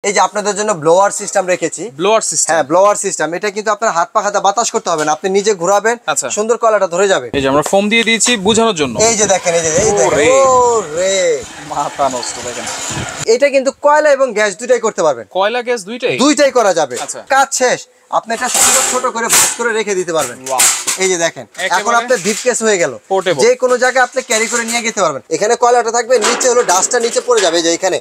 এই যে আপনাদের জন্য ব্লোয়ার সিস্টেম রেখেছি। ব্লোয়ার সিস্টেম, হ্যাঁ ব্লোয়ার সিস্টেম। এটা কিন্তু আপনার হাত পা খাতা বাতাস করতে হবে না, আপনি নিজে ঘোরাবেন, সুন্দর কলাটা ধরে যাবে। এই যে আমরা ফোম দিয়ে দিয়েছি বোঝানোর জন্য। এই যে দেখেন, এই যে এই দেখেন, ওরে মাথা নষ্ট। দেখেন এটা কিন্তু কয়লা এবং গ্যাস দুইটাই করতে পারবেন। কয়লা গ্যাস দুইটাই করা যাবে। কাজ শেষ, আপনি এটা সুন্দর ছোট করে ভাঁজ করে রেখে দিতে পারবেন। এই যে দেখেন, এখন আপনার ব্রিফকেস হয়ে গেল, যে কোনো জায়গায় আপনি ক্যারি করে নিয়ে যেতে পারবেন। এখানে কয়লাটা থাকবে, নিচে হলো ডাস্টটা নিচে পড়ে যাবে। যে এখানে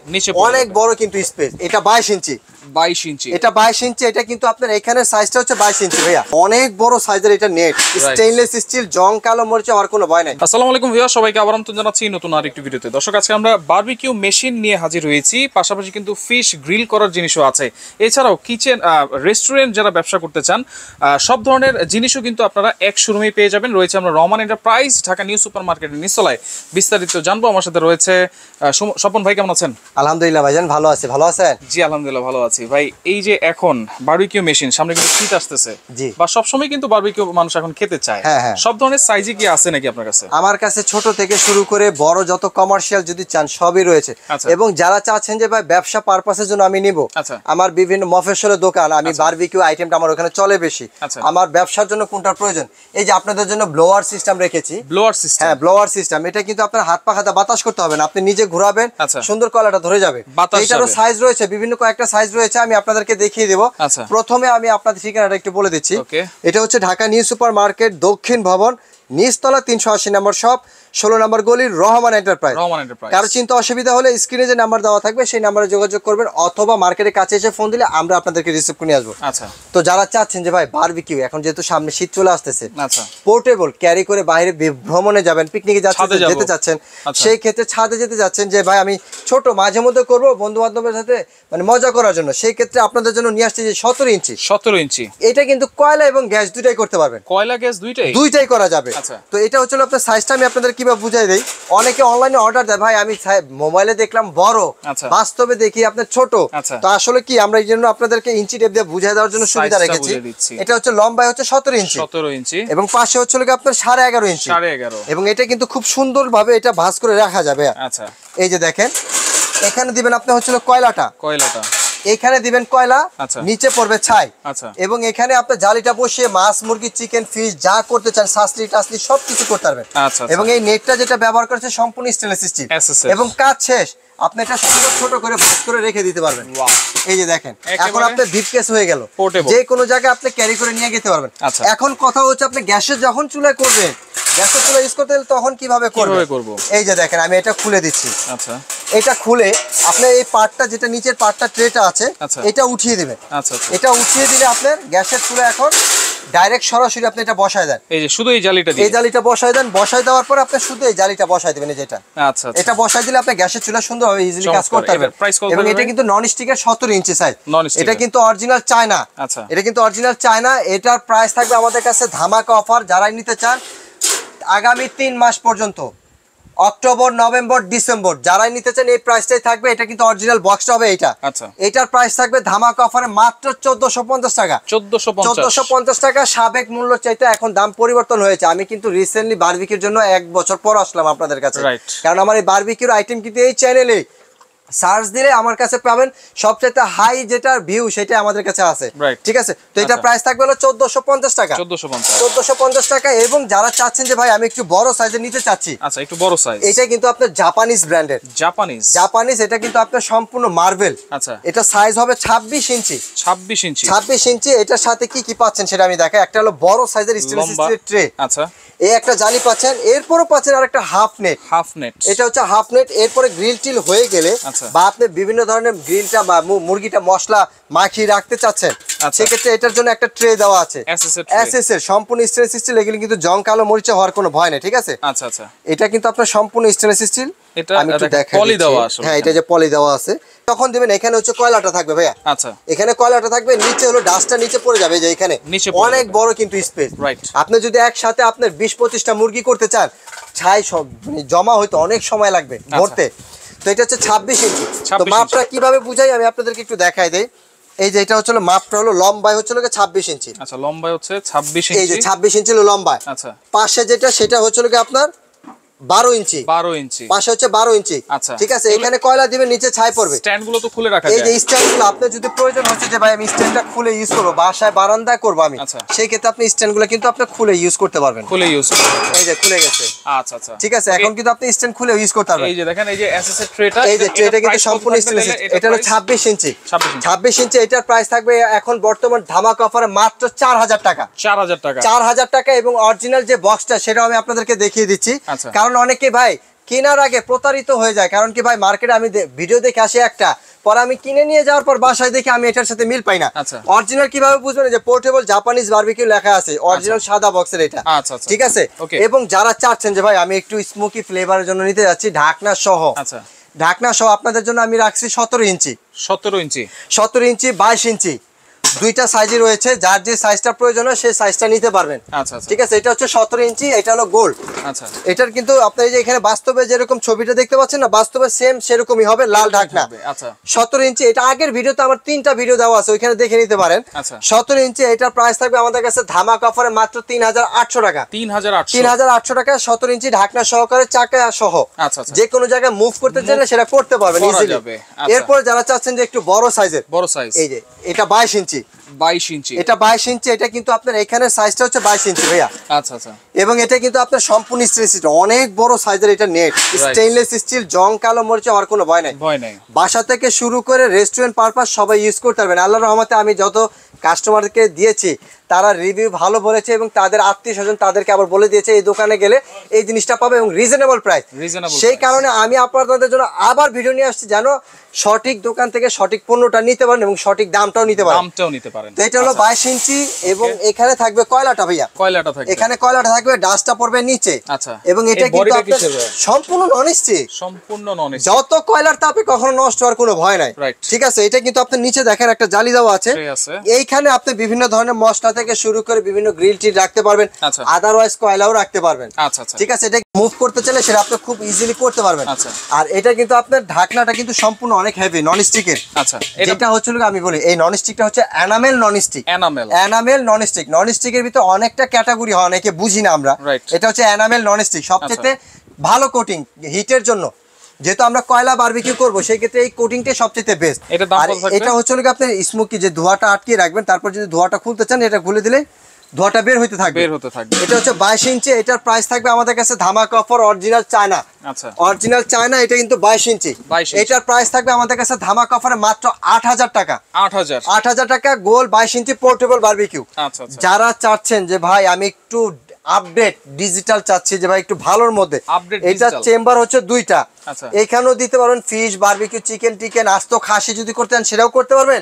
অনেক বড় কিন্তু স্পেস। এটা 22 ইঞ্চি। 22 ইঞ্চি, এটা 22 ইঞ্চি। এটা কিন্তু আপনার এখানে সাইজটা হচ্ছে 22 ইঞ্চি ভাইয়া, অনেক বড় সাইজের। এটা নেট স্টেইনলেস স্টিল, জং কালো মরিচা হওয়ার কোনো ভয় নাই। আসসালামু আলাইকুম ভিউয়ার, সবাইকে আবার আমন্ত্রণ জানাচ্ছি নতুন আরেকটি ভিডিওতে। দর্শক, আজকে আমরা বারবিকিউ মেশিন নিয়ে হাজির হয়েছি, পাশাপাশি কিন্তু ফিশ গ্রিল করার জিনিসও আছে। এছাড়াও কিচেন রেস্টুরেন্ট যারা ব্যবসা করতে চান, সব ধরনের জিনিসও কিন্তু আপনারা এক শোরুমেই পেয়ে যাবেন। রয়েছে আমরা Rahman enterprise, Dhaka new super মার্কেটের নিচতলায়। বিস্তারিত জানবো। আমার সাথে রয়েছে স্বপন ভাই। কেমন আছেন? আলহামদুলিল্লাহ ভাইজান, ভালো আছি। ভালো আছেন? জি আলহামদুলিল্লাহ ভালো আছি ভাই। এই যে এখন বারবিকিউ মেশিন, সামনে কিন্তু শীত আসতেছে, বা সবসময় কিন্তু বারবিকিউ মানুষ এখন খেতে চায়। সব ধরনের সাইজে কি আছে নাকি আপনার কাছে? আমার কাছে ছোট থেকে শুরু করে বড় যত কমার্শিয়াল যদি চান সবই রয়েছে। এবং যারা চাচ্ছেন যে ভাই ব্যবসা পারপাসের জন্য আমি নিব, আমার বিভিন্ন মফস্বলের দোকান, আমি বারবিকিউ আইটেমটা আমার ওখানে চলে বেশি, আমার ব্যবসার জন্য কোনটার প্রয়োজন, এই যে আপনাদের জন্য ব্লোয়ার সিস্টেম রেখেছি। ব্লোয়ার সিস্টেম, হ্যাঁ ব্লোয়ার সিস্টেম। এটা কিন্তু আপনার হাত পা খাতা বাতাস করতে হবে না, আপনি নিজে ঘোরাবেন, সুন্দর কলাটা ধরে যাবে। এটারও সাইজ রয়েছে, বিভিন্ন কয়েকটা সাইজ রয়েছে, আমি আপনাদেরকে দেখিয়ে দেবো। প্রথমে আমি আপনাদের ঠিকানাটা একটু বলে দিচ্ছি। এটা হচ্ছে ঢাকা নিউ সুপার মার্কেট, দক্ষিণ ভবন, নিচতলা, 380 নম্বর শপ, 16 নম্বর গলি, রহমান এন্টারপ্রাইজ। কারো চিন্তা অসুবিধা হলে স্ক্রিনে যে নাম্বার দেওয়া থাকবে সেই নাম্বারে যোগাযোগ করবেন, অথবা মার্কেটের কাছে এসে ফোন দিলে আমরা আপনাদেরকে রিসিভ করে নিয়ে আসবো। তো যারা চাচ্ছেন যে ভাই বারবিকিউ, এখন যেহেতু সামনে শীত চলে আসতেছে, পোর্টেবল ক্যারি করে বাইরে ভ্রমণে যাবেন, পিকনিকে যেতে চাচ্ছেন, সেই ক্ষেত্রে ছাদে যেতে যাচ্ছেন যে ভাই আমি ছোট মাঝে মধ্যে করবো বন্ধু বান্ধবের সাথে, মানে মজা করার জন্য, সেই ক্ষেত্রে আপনাদের জন্য নিয়ে আসছে যে 17 ইঞ্চি। 17 ইঞ্চি। এটা কিন্তু কয়লা এবং গ্যাস দুইটাই করতে পারবেন। কয়লা গ্যাস দুইটাই করা যাবে। তো এটা হচ্ছে আপনার সাইজটা আমি আপনাদের কিভাবে বুঝাই দেই। অনেকে অনলাইনে অর্ডার দেয়, ভাই আমি মোবাইলে দেখলাম বড়, বাস্তবে দেখি আপনার ছোট। তো আসলে কি আমরা এই জন্য আপনাদেরকে ইঞ্চি টেপ দিয়ে বুঝাই দেওয়ার জন্য সুবিধা রেখেছি। এটা হচ্ছে লম্বায় হচ্ছে 17 ইঞ্চি, 17 ইঞ্চি, এবং পাশে হচ্ছে আপনার 11.5 ইঞ্চি, 11.5। এবং এটা কিন্তু খুব সুন্দর ভাবে এটা ভাঁজ করে রাখা যাবে। এই যে দেখেন, এখানে দিবেন আপনি হচ্ছে কয়লাটা, এখানে দিবেন কয়লা, নিচে পড়বে ছাই, এবং এখানে আপনি জালিটা বসিয়ে মাছ, মুরগি, চিকেন, ফিশ যা করতে চান, সাসলি টাসলি সবকিছু করতে পারবেন। এবং এই নেটটা যেটা ব্যবহার করেছে সম্পূর্ণ স্টেনলেস স্টিল, এবং কাজ শেষ, আপনি এটা সুন্দর ছোট করে ভাঁজ করে রেখে দিতে পারবেন। এই যে দেখেন, এখন আপনার ব্রিফকেস হয়ে গেল, যে কোনো জায়গায় আপনি ক্যারি করে নিয়ে যেতে পারবেন। এখন কথা হচ্ছে আপনি গ্যাসে যখন চুলায় করবেন, গ্যাসের চুলা ইউজ করতে তখন কিভাবে করব। এই যে দেখেন, আমি এটা খুলে দিচ্ছি। এটা খুলে আপনি এই পার্টটা, যেটা নিচের পার্টটা ট্রেটা আছে, এটা উঠিয়ে দিবেন। এটা উঠিয়ে দিলে আপনার গ্যাসের চুলা এখন ডাইরেক্ট সরাসরি আপনি এটা বসায় দেন। এই যে শুধু এই জালিটা বসায় দেন। বসায় দেওয়ার পর আপনি শুধু এই জালিটা বসায় দিবেন। যেটা এটা বসায় দিলে আপনি গ্যাসের চুলা সুন্দরভাবে ইজিলি কাজ করতে পারবেন। এবং এটা কিন্তু নন স্টিকের 17 ইঞ্চি সাইজ। এটা কিন্তু অরিজিনাল চায়না। এটা কিন্তু অরিজিনাল চায়না। এটার প্রাইস থাকবে আমাদের কাছে ধামাকা অফার। যারাই নিতে চান আগামী 3 মাস পর্যন্ত, অক্টোবর, নভেম্বর, ডিসেম্বর, যারাই নিতে চান এই প্রাইসটাই থাকবে। এটা কিন্তু অরিজিনাল বক্সটা হবে এটা। এটার প্রাইস থাকবে ধামাকা অফারে মাত্র 1450 টাকা। 1450 টাকা। সাবেক মূল্য চাইতে এখন দাম পরিবর্তন হয়েছে। আমি কিন্তু রিসেন্টলি বারবিকিউর জন্য 1 বছর পর আসলাম আপনাদের কাছে, কারণ আমার এই বারবিকিউর আইটেম কিন্তু এই চ্যানেলে সার্চ দিলে আমার কাছে পাবেন সবচেয়ে হাই যেটা ভিউ, সেটা আমাদের কাছে আছে। ঠিক আছে, তো এটা প্রাইস থাকবে হলো 1450 টাকা। 1450 টাকা। এবং যারা চাচ্ছেন যে ভাই আমি একটু বড় সাইজে নিতে চাচ্ছি, একটু বড় সাইজ, এটা কিন্তু আপনার জাপানিজ ব্র্যান্ডের। জাপানিজ এটা কিন্তু আপনার সম্পূর্ণ মার্বেল। এটা সাইজ হবে 26 ইঞ্চি। 26 ইঞ্চি। এটার সাথে কি কি পাচ্ছেন সেটা আমি দেখাই। একটা হলো বড় সাইজের স্টেনলেস স্টিলের ট্রে, এই একটা জালি পাচ্ছেন, এরপরও পাচ্ছেন আরেকটা হাফ নেট। এটা হচ্ছে হাফ নেট। এরপরে গ্রিল টিল হয়ে গেলে, বা আপনি বিভিন্ন ধরনের গ্রিলটা বা মুরগিটা মশলা মাখিয়ে রাখতে চাচ্ছেন, সেক্ষেত্রে এটার জন্য একটা ট্রে দেওয়া আছে, এসএস এর, সম্পূর্ণ স্টেনলেস স্টিল। এগুলো কিন্তু জং কালো মরিচা হওয়ার কোনো ভয় নেই। ঠিক আছে, এটা কিন্তু আপনার সম্পূর্ণ স্টেনলেস স্টিল। আমি একটু দেখাই। হ্যাঁ, এটা যে পলি দেওয়া আছে। তখন দিবেন, এখানে হচ্ছে কয়লাটা থাকবে ভাইয়া। এখানে কয়লাটা থাকবে, নিচে হলো ডাস্টটা নিচে পড়ে যাবে। যে এখানে অনেক বড় কিন্তু স্পেস। আপনি যদি একসাথে আপনার 20-25টা মুরগি করতে চান, ছাই সব জমা হইতে অনেক সময় লাগবে ভরতে। তো এটা হচ্ছে 26 ইঞ্চি। তো মাপটা কিভাবে বুঝাই আমি আপনাদেরকে একটু দেখাই দেই। এই যে এটা হচ্ছে মাপটা হলো লম্বায় হচ্ছে 26 ইঞ্চি। লম্বায় হচ্ছে 26 ইঞ্চি। এই যে 26 ইঞ্চি হলো লম্বায়। পাশে যেটা, সেটা হচ্ছে আপনার 12 ইঞ্চি, পাশে হচ্ছে 12 ইঞ্চি। আচ্ছা, ঠিক আছে। এখানে কয়লা দিবেন, নিচে ছাই পড়বে। স্ট্যান্ড গুলো তো খুলে রাখা যায়। এই যে স্ট্যান্ড গুলো আপনার যদি প্রয়োজন হচ্ছে যে ভাই আমি স্ট্যান্ডটা খুলে ইউজ করব, বাসায় বারান্দায় করব আমি, সেই ক্ষেত্রে আপনি স্ট্যান্ড গুলো কিন্তু আপনি খুলে ইউজ করতে পারবেন। এই যে খুলে গেছে। আচ্ছা আচ্ছা, ঠিক আছে। এখন কিন্তু আপনি স্ট্যান্ড খুলে ইউজ করতে পারবেন। এই যে দেখেন, এই যে এসএস এর ট্রেটা, এই যে ট্রেটা কিন্তু সম্পূর্ণ স্টেনলেস। এটা হলো 26 ইঞ্চি। 26 ইঞ্চি। এটার প্রাইস থাকবে এখন বর্তমান ধামাকা অফারে মাত্র 4000 টাকা। 4000 টাকা। এবং অরিজিনাল যে বক্সটা সেটাও আমি আপনাদেরকে দেখিয়ে দিচ্ছি, কারণ অনেকে ভাই কেনার আগে প্রতারিত হয়ে যায়। কারণ কি ভাই, মার্কেটে আমি ভিডিও দেখে আসি একটা, পরে আমি কিনে নিয়ে যাওয়ার পর বাসায় দেখি আমি এটার সাথে মিল পাই না। অরিজিনাল কিভাবে বুঝবেন, যে পোর্টেবল জাপানিজ বারবিকিউ লেখা আছে, অরিজিনাল সাদা বক্সের এটা। ঠিক আছে। এবং যারা চাচ্ছেন যে ভাই আমি একটু স্মোকি ফ্লেভারের জন্য নিতে যাচ্ছি, ঢাকনা সহ, ঢাকনা সহ আপনাদের জন্য আমি রাখছি 17 ইঞ্চি। 17 ইঞ্চি 22 ইঞ্চি দুইটা সাইজই রয়েছে। যার যে সাইজটা প্রয়োজন হয় সেই সাইজটা নিতে পারবেন। ঠিক আছে। এটা হচ্ছে 17 ইঞ্চি, এটা হলো গোল্ড। এটার কিন্তু আপনার এই যে এখানে বাস্তবে যেরকম ছবিটা দেখতে পাচ্ছেন না, বাস্তবে সেম সেরকমই হবে, লাল ঢাকনা। 17 ইঞ্চি। এটা আগের ভিডিওতে আমার 3টা ভিডিও দেওয়া আছে, ওইখানে দেখে নিতে পারেন। 17 ইঞ্চি। এটার প্রাইস থাকবে আমাদের কাছে ধামাকা অফারে মাত্র 3800 টাকা। 3800 টাকা 17 ইঞ্চি ঢাকনা সহকারে, চাকা সহ। যে কোনো জায়গায় মুভ করতে চাইলে সেটা করতে পারবেন ইজিলি। এরপর যারা চাচ্ছেন যে একটু বড় সাইজ, এই যে এটা 22 ইঞ্চি। এটা 22 ইঞ্চি। এটা কিন্তু আপনার এখানে সাইজটা হচ্ছে 22 ইঞ্চি ভাইয়া। এবং এটা কিন্তু আপনার সম্পূর্ণ স্টেনলেস স্টিল, অনেক বড় সাইজের। এটা নেট স্টেনলেস স্টিল, জং কালো মরিচে হওয়ার কোনো ভয় নাই। বাসা থেকে শুরু করে রেস্টুরেন্ট পারপাস সবাই ইউজ করতে পারবেন। আল্লাহর রহমতে আমি যত কাস্টমারকে দিয়েছি তারা রিভিউ ভালো বলেছে, এবং তাদের আত্মীয় স্বজন তাদেরকে আবার বলে দিয়েছে এই দোকানে গেলে এই জিনিসটা পাবে, এবং রিজনেবল প্রাইস। সেই কারণে আমি আপনাদের জন্য আবার ভিডিও নিয়ে আসছি, যেন সঠিক দোকান থেকে সঠিক পণ্যটা নিতে পারেন এবং সঠিক দামটাও নিতে পারেন। তো এটা হলো 22 ইঞ্চি। এবং এখানে থাকবে কয়লাটা ভাইয়া, এখানে কয়লাটা থাকবে, ডাস্টটা পড়বে নিচে। এবং এটা কিন্তু সম্পূর্ণ নন স্টিক, যত কয়লার তাপে কখনো নষ্ট হওয়ার কোনো ভয় নাই। ঠিক আছে। এটা কিন্তু আপনি নিচে দেখেন একটা জালি দেওয়া আছে, এইখানে আপনি বিভিন্ন ধরনের মশলা থেকে শুরু করে বিভিন্ন গ্রিল টি রাখতে পারবেন, আদারওয়াইজ কয়লাও রাখতে পারবেন। ঠিক আছে। এটা মুভ করতে চাইলে সেটা আপনি খুব ইজিলি করতে পারবেন। আর এটা কিন্তু আপনার ঢাকনাটা কিন্তু সম্পূর্ণ অনেক হেভি, নন স্টিকের। এটা হচ্ছে আমি বলি, এই নন স্টিকটা হচ্ছে enamel non stick. Enamel non stick. Non স্টিকের ভিতরে অনেকটা ক্যাটাগরি হয়, অনেকে বুঝি না আমরা। এটা হচ্ছে এনামেল নন স্টিক, সবচেয়ে ভালো কোটিং হিটের জন্য। যেহেতু আমরা কয়লা বারবিকিউ করবো, সেই ক্ষেত্রে এই কোটিংটাই সবচেয়ে বেস্ট। এটা হচ্ছে আপনার স্মোকি, যে ধোঁয়াটা আটকিয়ে রাখবেন, তারপর যদি ধোঁয়াটা খুলতে চান এটা খুলে দিলে ধোঁয়াটা বের হতে থাকবে। এটা হচ্ছে 22 ইঞ্চি। এটার প্রাইস থাকবে আমাদের কাছে ধামাকা offer original China. Original China. এটা কিন্তু 22 ইঞ্চি। এটার প্রাইস থাকবে আমাদের কাছে ধামাকা অফারে মাত্র 8000 টাকা। 8000 টাকা গোল 22 ইঞ্চি পোর্টেবল বারবিকিউ। যারা চাচ্ছেন যে ভাই আমি একটু আপডেট ডিজিটাল চাচ্ছি, যে ভাই একটু ভালোর মধ্যে, এটা চেম্বার হচ্ছে 2টা। এখানেও দিতে পারবেন ফিশ, বারবিকিউ, চিকেন টিকেন, আস্ত খাসি যদি করতে চান সেটাও করতে পারবেন।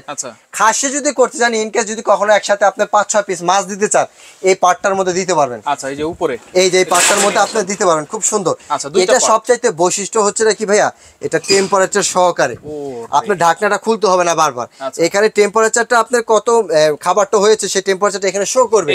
খাসি যদি করতে চান, ইনকেস যদি কখনো একসাথে আপনি 5-6 পিস মাছ দিতে চান, এই পার্টটার মধ্যে দিতে পারবেন। এই যে উপরে এই যে পার্টটার মধ্যে আপনি দিতে পারবেন, খুব সুন্দর। এটা সবচাইতে বৈশিষ্ট্য হচ্ছে কি ভাইয়া, এটা টেম্পারেচার সহকারে, আপনার ঢাকনাটা খুলতে হবে না বারবার। এখানে টেম্পারেচারটা আপনার কত খাবারটা হয়েছে সেই টেম্পারেচারটা এখানে শো করবে।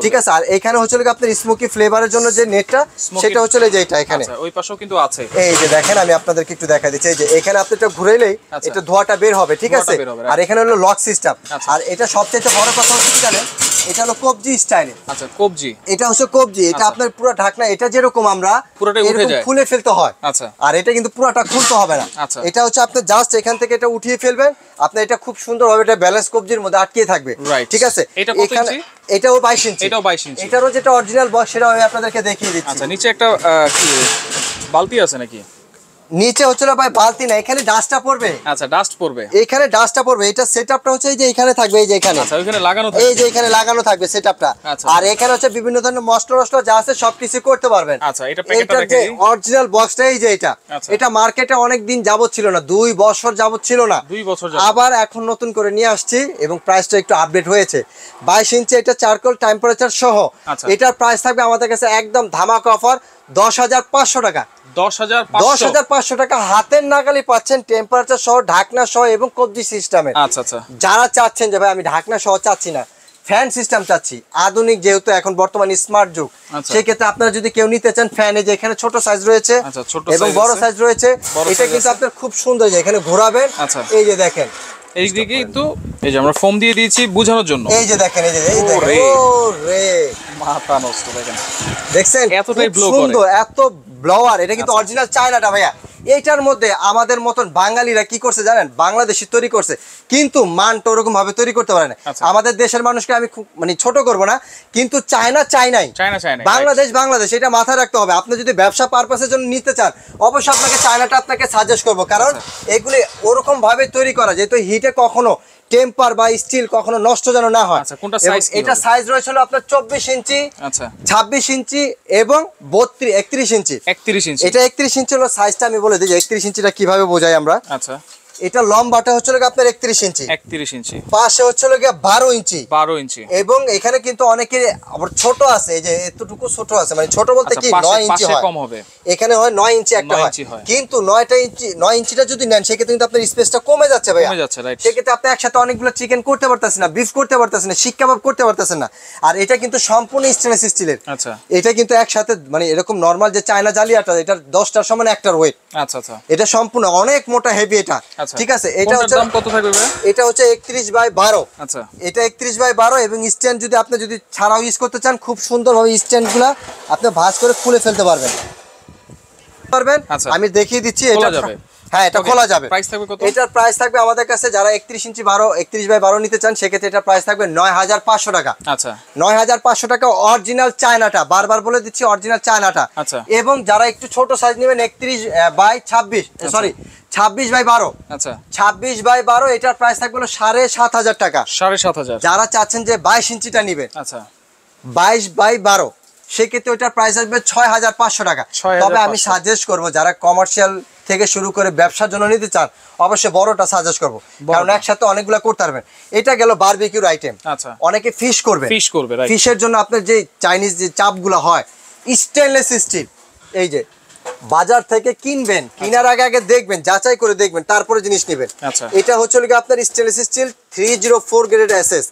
ঠিক আছে। আর এখানে হচ্ছে আপনার স্মোকি ফ্লেভারের জন্য যে নেটটা, সেটা হচ্ছে যে এটা এখানে ওই পাশেও কিন্তু আছে। এই যে দেখেন, আমি আপনাদেরকে একটু দেখাই দিচ্ছি। এই যে এখানে আপনি এটা ঘুরাইলেই এটা ধোঁয়াটা বের হবে। ঠিক আছে। আর এখানে হলো লক সিস্টেম। আর এটা সবচেয়ে বড় কথা হচ্ছে জানেন, এটা হলো কবজি স্টাইলে। কবজি। এটা হচ্ছে কবজি। এটা আপনার পুরো ঢাকনা, এটা যেরকম আমরা এরকম খুলে ফেলতে হয়, আর এটা কিন্তু পুরোটা খুলতে হবে না। এটা হচ্ছে আপনি জাস্ট এখান থেকে এটা উঠিয়ে ফেলবেন, আপনি এটা খুব সুন্দরভাবে এটা ব্যালেন্স কবজির মধ্যে আটকিয়ে থাকবে। ঠিক আছে। এখানে এটাও 22 ইঞ্চি। এটারও যেটা অরিজিনাল বক্স সেটাও আমি আপনাদেরকে দেখিয়ে দিচ্ছি। নিচে একটা বালতি আছে নাকি? নিচে হচ্ছে ভাই বালতি না, এখানে ডাস্টটা পড়বে। ডাস্ট পড়বে, এখানে ডাস্টটা পড়বে। এটা সেটআপটা হচ্ছে এই যে এখানে থাকবে, এই যে এখানে ওইখানে লাগানো থাকবে, এই যে এখানে লাগানো থাকবে সেটআপটা। আর এখানে হচ্ছে বিভিন্ন ধরনের মশলা যা আছে সবকিছু করতে পারবেন। এটা প্যাকেটটা দেখেন, অরিজিনাল বক্সটা এই যে এটা মার্কেটে অনেক দিন যাবত ছিল না, 2 বছর যাবত ছিল না, 2 বছর আবার এখন নতুন করে নিয়ে আসছি, এবং প্রাইসটা একটু আপডেট হয়েছে। 22 ইঞ্চি, এটা চারকোল টেম্পারেচার সহ। এটার প্রাইস থাকবে আমাদের কাছে একদম ধামাকা অফার 10500 টাকা। 10500 টাকা হাতের নাগালে পাচ্ছেন, টেম্পারেচার সহ, ঢাকনা সহ এবং কবজি সিস্টেমে। যারা চাচ্ছেন যে ভাই আমি ঢাকনা সহ চাচ্ছি না, ফ্যান সিস্টেম চাচ্ছি, আধুনিক যেহেতু এখন বর্তমানে স্মার্ট যুগ, সেই ক্ষেত্রে আপনারা যদি কেউ নিতে চান, ফ্যানে যে এখানে ছোট সাইজ রয়েছে এবং বড় সাইজ রয়েছে, এটা কিন্তু আপনার খুব সুন্দর, যে এখানে ঘোরাবেন, এই যে দেখেন এইদিকে কিন্তু এই যে আমরা ফোম দিয়ে দিয়েছি বোঝানোর জন্য। এই যে দেখেন, এই যে এই দেখেন, ওরে মাথা নষ্ট দেখেন, দেখছেন এতটাই ব্লো করে, সুন্দর এত ব্লোয়ার। এটা কিন্তু অরিজিনাল চায়নাটা ভাইয়া। এইটার মধ্যে আমাদের মতন বাঙালিরা কি করছে জানেন, বাংলাদেশি তৈরি করছে, কিন্তু মানটা ওরকম ভাবে তৈরি করতে পারে না। আমাদের দেশের মানুষকে আমি মানে ছোট করব না, কিন্তু চায়না চায়নাই, বাংলাদেশ বাংলাদেশ, এটা মাথায় রাখতে হবে। আপনি যদি ব্যবসা পারপাসের জন্য নিতে চান অবশ্যই আপনাকে চায়নাটা আপনাকে সাজেস্ট করব, কারণ এগুলি ওরকম ভাবে তৈরি করা যেহেতু হিটে কখনো টেম্পার বা স্টিল কখনো নষ্ট যেন না হয়। এটা সাইজ রয়েছে হলো আপনার 24 ইঞ্চি, 26 ইঞ্চি এবং 31 ইঞ্চি। এটা 31 ইঞ্চি হলো সাইজটা। আমি বলে দিই 31 ইঞ্চিটা কিভাবে বোঝাই আমরা। আচ্ছা, এটা লম্বাটা হচ্ছে আপনার 31 ইঞ্চি, 31 ইঞ্চি, পাশে হচ্ছে 12 ইঞ্চি, 12 ইঞ্চি, এবং এখানে কিন্তু অনেকের আবার ছোট আছে, এই যে এতটুকু ছোট আছে, মানে ছোট বলতে কি 9 ইঞ্চি হয়, কম হবে, এখানে হয় 9 ইঞ্চি একটা হয়, কিন্তু 9 ইঞ্চিটা যদি নেন সেক্ষেত্রে কিন্তু আপনার স্পেসটা কমে যাচ্ছে ভাই, কমে যাচ্ছে, রাইট। সেক্ষেত্রে আপনি একসাথে অনেকগুলো চিকেন করতে পারতেছেন না, বিফ করতে পারতেছেন না, শিক কাবাব করতে পারতেছেন না। আর এটা কিন্তু সম্পূর্ণ স্টেনলেস স্টিলের। আচ্ছা, এটা কিন্তু একসাথে মানে এরকম নরমাল যে চায়না জালিয়াটা, এটা 10টার সমান একটার ওয়েট। আচ্ছা আচ্ছা, এটা সম্পূর্ণ অনেক মোটা হেভি এটা। ঠিক আছে, এটা হচ্ছে দাম কত থাকবে ভাই? এটা হচ্ছে 31/12। আচ্ছা, এটা 31/12 এবং স্ট্যান্ড যদি আপনি যদি ছাড়াও ইউজ করতে চান খুব সুন্দরভাবে স্ট্যান্ডগুলো আপনি ভাঁজ করে খুলে ফেলতে পারবেন। আমি দেখিয়ে দিচ্ছি, এটা যাবে, হ্যাঁ এটা খোলা যাবে। প্রাইস থাকবে কত? এটার প্রাইস থাকবে আমাদের কাছে যারা 31 ইঞ্চি 31/12 নিতে চান সেক্ষেত্রে এটা প্রাইস থাকবে 9500 টাকা। আচ্ছা, 9500 টাকা অরিজিনাল চায়নাটা, বারবার বলে দিচ্ছি অরিজিনাল চায়নাটা। আচ্ছা, এবং যারা একটু ছোট সাইজ নেবেন 31/26, সরি 26/12। আচ্ছা, 26/12 এটার প্রাইস থাকবে 7500 টাকা। 7500। যারা চাচ্ছেন যে 22 ইঞ্চিটা নেবেন, আচ্ছা 22/12, সেক্ষেত্রে ওইটার প্রাইস আসবে 6500 টাকা। তবে আমি সাজেস্ট করব যারা কমার্শিয়াল থেকে শুরু করে ব্যবসার জন্য নিতে চান অবশ্যই বড়টা সাজেস্ট করব, কারণ একসাথে অনেকগুলো করতে পারবেন। এটা গেল বারবিকিউর আইটেম। আচ্ছা, অনেকে ফিশ করবে, ফিশের জন্য আপনার যে চাইনিজ যে চাপগুলো হয় স্টেনলেস স্টিল, এই যে বাজার থেকে কিনবেন, কেনার আগে আগে দেখবেন, যাচাই করে দেখবেন, তারপরে জিনিস নেবেন। এটা হচ্ছে আপনার স্টেনলেস স্টিল 304 গ্রেড এসএস।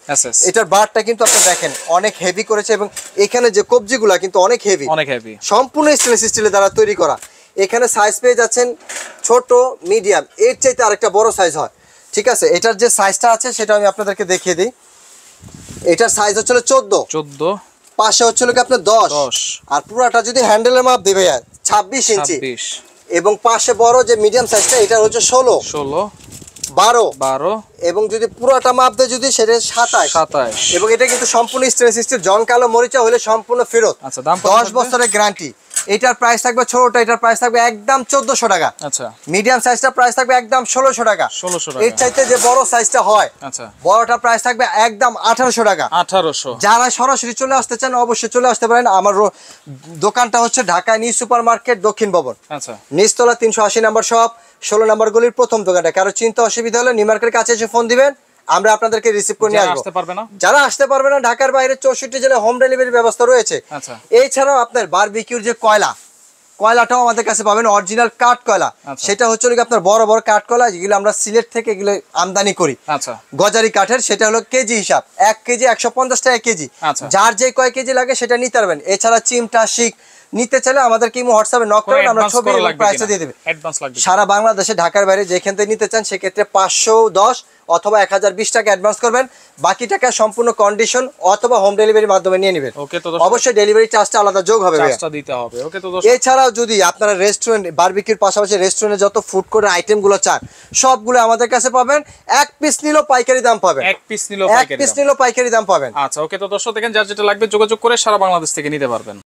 এটার বারটা কিন্তু আপনি দেখেন অনেক হেভি করেছে, এবং এখানে যে কবজিগুলা কিন্তু অনেক হেভি, সম্পূর্ণ স্টেনলেস স্টিলের দ্বারা তৈরি করা। এখানে সাইজ পেয়ে যাচ্ছেন ছোট, মিডিয়াম, এর চাইতে আরেকটা বড় সাইজ হয়। ঠিক আছে, এটার যে সাইজটা আছে সেটা আমি আপনাদেরকে দেখিয়ে দিই। এটার সাইজ হচ্ছে 14, পাশে হচ্ছে আপনার 10, আর পুরাটা যদি হ্যান্ডেলের মাপ দিবে 26 ইঞ্চি, এবং পাশে বড় যে মিডিয়াম সাইজটা এটা হচ্ছে 16, 12, এবং যদি পুরোটা মাপ দেয় যদি সেটা 27, এবং এটা কিন্তু সম্পূর্ণ স্টেনলেস স্টিল, জন কালো মরিচা হলে সম্পূর্ণ ফেরত। 10 বছরের গ্যারান্টি। এটার প্রাইস থাকবে ছোটটা, এটার প্রাইস থাকবে একদম 1400 টাকা। আচ্ছা, মিডিয়াম সাইজটা প্রাইস থাকবে একদম 1600 টাকা। এর চাইতে যে বড় সাইজটা হয়, আচ্ছা বড়টা প্রাইস থাকবে একদম 1800 টাকা। 1800। যারা সরাসরি চলে আসতে চান অবশ্যই চলে আসতে পারেন। আমার দোকানটা হচ্ছে ঢাকা নিউ সুপার মার্কেট দক্ষিণ ভবন, আচ্ছা নিচতলা 380 নম্বর শপ, 16 নম্বর গলির প্রথম দোকানটা। কারো চিন্তা অসুবিধা হলে নিউ মার্কেটের কাছে এসে ফোন দিবেন, আমরা আপনাদেরকে রিসিভ করে নিয়ে আসবো। যারা আসতে পারবে না ঢাকার বাইরে 64 জেলায় হোম ডেলিভারি ব্যবস্থা রয়েছে। আচ্ছা, এছাড়াও আপনার বারবিকিউর যে কয়লাটাও আমাদের কাছে পাবেন, অরিজিনাল কাঠ কয়লা। সেটা হচ্ছে আপনার বড় বড় কাঠ কয়লা, যেগুলো আমরা সিলেট থেকে এগুলো আমদানি করি। আচ্ছা, গজারি কাঠের, সেটা হলো কেজি হিসাব, 1 কেজি 150 টাকা কেজি। যার যে কয় কেজি লাগে সেটা নিতে পারবেন। এছাড়া চিমটা, শিক নিতে চাইলে আমাদেরকে হোয়াটসঅ্যাপে নক করেন, আমরা ছবি এবং প্রাইসটা দিয়ে দেব। সারা বাংলাদেশে ঢাকার বাইরে যেখান থেকে নিতে চান সেক্ষেত্রে 510 অথবা 1020 টাকা অ্যাডভান্স করবেন, বাকি টাকা সম্পূর্ণ কন্ডিশন অথবা হোম ডেলিভারির মাধ্যমে নিয়ে নেবেন। অবশ্যই ডেলিভারি চার্জটা আলাদা যোগ হবে, এছাড়াও যদি আপনারা রেস্টুরেন্ট বারবিকিউর পাশাপাশি রেস্টুরেন্টে যত ফুড কোর্টের আইটেমগুলো চান সবগুলো আমাদের কাছে পাবেন। এক পিস নিলেও পাইকারি দাম পাবেন, এক পিস নিলেও পাইকারি দাম পাবেন। আচ্ছা, ওকে তো দর্শক দেখেন যার যেটা লাগবে যোগাযোগ করে সারা বাংলাদেশ থেকে নিতে পারবেন।